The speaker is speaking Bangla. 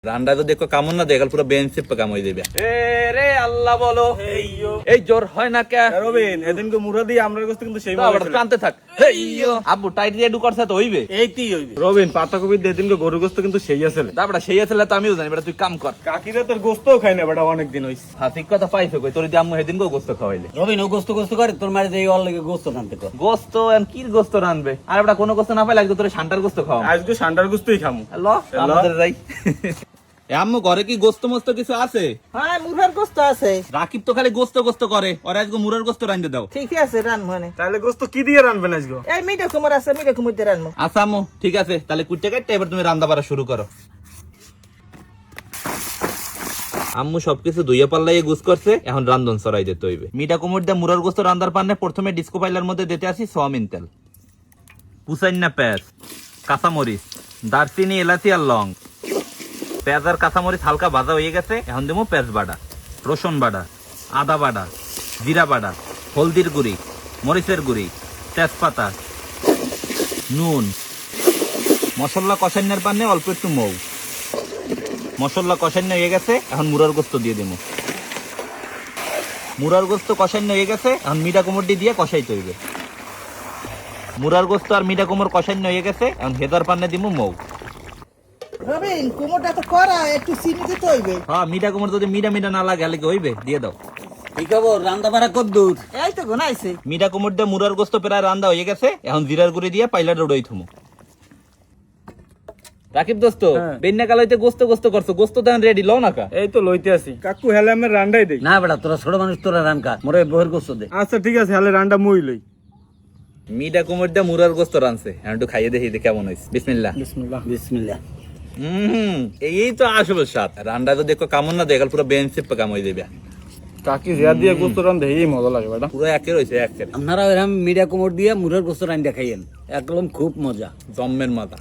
রান্ডা তো দেখো কামন না দেখাল পুরো বেঞ্চিপ কাম হয়ে যাবে। রে আল্লাহ বলো, এই জোর হয় না কে রবিন এদিনকে মুরা দিয়ে আমরা গোস্ত কিন্তু সেই আবার টানতে থাক। আব্বু টাইট দিয়ে ঢুকারছে তো হইবে। এইতেই হইবে। রবিন পাতাকপি দিয়ে এদিনকে গরু গোস্ত কিন্তু সেই আছে। দাবড়া সেই আছে তো আমিও জানি, বেটা তুই কাম কর। কাকিরা তোর গোস্তও খাই না বেটা, অনেক দিন হইছে। হ্যাঁ ঠিক কথা পাইছো কই, তোর আম্মু সেদিন গো গোস্ত খাওয়াইলে। রবিন ও গোস্ত গোস্ত করে তোর মারে এই অল লাগে গোস্ত নামতে কর। গোস্ত এন্ড কি গোস্ত রানবে? আর বেটা কোনো গোস্ত না পাইলে আজকে তোর শান্টার গোস্ত খাওয়া। আজকে সান্ডার গোস্তই খামু। ল আমাদের যাই। এ আম্মু ঘরে কি গোস্ত মস্ত কিছু আছে? হ্যাঁ মুরহার গোস্ত আছে। রাকিব তো খালি গোস্ত গোস্ত করে, আর আজকে মুরার গোস্ত রান্ধে দাও। ঠিক আছে রান মানে তাহলে গোস্ত কি দিয়ে রানবেন আজকে? এই মিঠা কুমড় আছে, মিঠা কুমড় দিয়ে রানবো। আচ্ছা আম্মু ঠিক আছে, তাহলে কুটে কাটতে এবার তুমি রান্না বাড়া শুরু করো। আম্মু সবকিছু ধুইয়া পাল্লাইয়ে গুছ করছে, এখন রান্ধন সরাই দিতে হইবে। মিঠা কুমড় দিয়ে মুরার গোস্ত রান্দার পান্নে প্রথমে ডিস্কো পাইলার মধ্যে দিতে আসি সোয়াবিন তেল, পুসাইন্না পেঁয়াজ, কাঁচামরিচ, দারচিনি, এলাচি আর লং। পেঁয়াজ আর কাঁচামরিচ হালকা ভাজা হয়ে গেছে, এখন দেবো পেঁয়াজ বাটা, রসুন বাটা, আদা বাটা, জিরা বাটা, হলদির গুঁড়ি, মরিচের গুঁড়ি, তেজপাতা, নুন। মশলা কষান্নের পান্নে অল্প একটু মৌ। মশলা কষান্য হয়ে গেছে, এখন মুরার গোস্ত দিয়ে দেবো। মুরার গোস্ত কষান্য হয়ে গেছে, এখন মিঠা কুমড়টি দিয়ে কষাইতে হইবে। মুরার গোস্ত আর মিঠা কুমড় কষান্য হয়ে গেছে, এখন হেদার পান্নে দিব মৌ। রবিন কুমড়টা তো করা, একটু চিনি দিতে হইবে। হ্যাঁ মিঠা কুমড় যদি মিঠা মিঠা না লাগে আলে কি হইবে, দিয়ে দাও। কি খবর, রান্না বাড়া কদ্দুর? এই তো ঘনাইছে। মিঠা কুমড় দিয়ে মুরার গোস্ত প্রায় রান্না হয়ে গেছে, এখন জিরার গুঁড়ি দিয়ে পাইলাটা উড়াই থুমু। রাকিব দোস্ত বেন্না কালাইতে গোস্ত গোস্ত করছো, গোস্ত দেন রেডি লও না কা। এই তো লইতে আসি। কাকু হেলে আমি রান্ডাই দেই। না বেটা তোরা ছোট মানুষ, তোরা রান খা, মোরে বহের গোস্ত দে। আচ্ছা ঠিক আছে, হেলে রান্ডা মুই লই। মিঠা কুমড় দিয়ে মুরার গোস্ত রানছে, এখন একটু খাইয়ে দেখি কেমন হয়েছে। বিসমিল্লাহ। বিসমিল্লাহ। বিসমিল্লাহ। এই তো আসবে স্বাদ। রান্ডা তো দেখো কামন না দেখাল পুরো বেঞ্চিপ কাম হয়ে যাবে। কাকি জিয়া দিয়ে গোস্ত রান্ধে এই মজা লাগে বেটা। পুরো একের হয়েছে একের। আপনারা এরকম মিডিয়া কোমর দিয়ে মুরের গোস্ত রান দেখাইয়েন, একদম খুব মজা। জম্মের মাথা।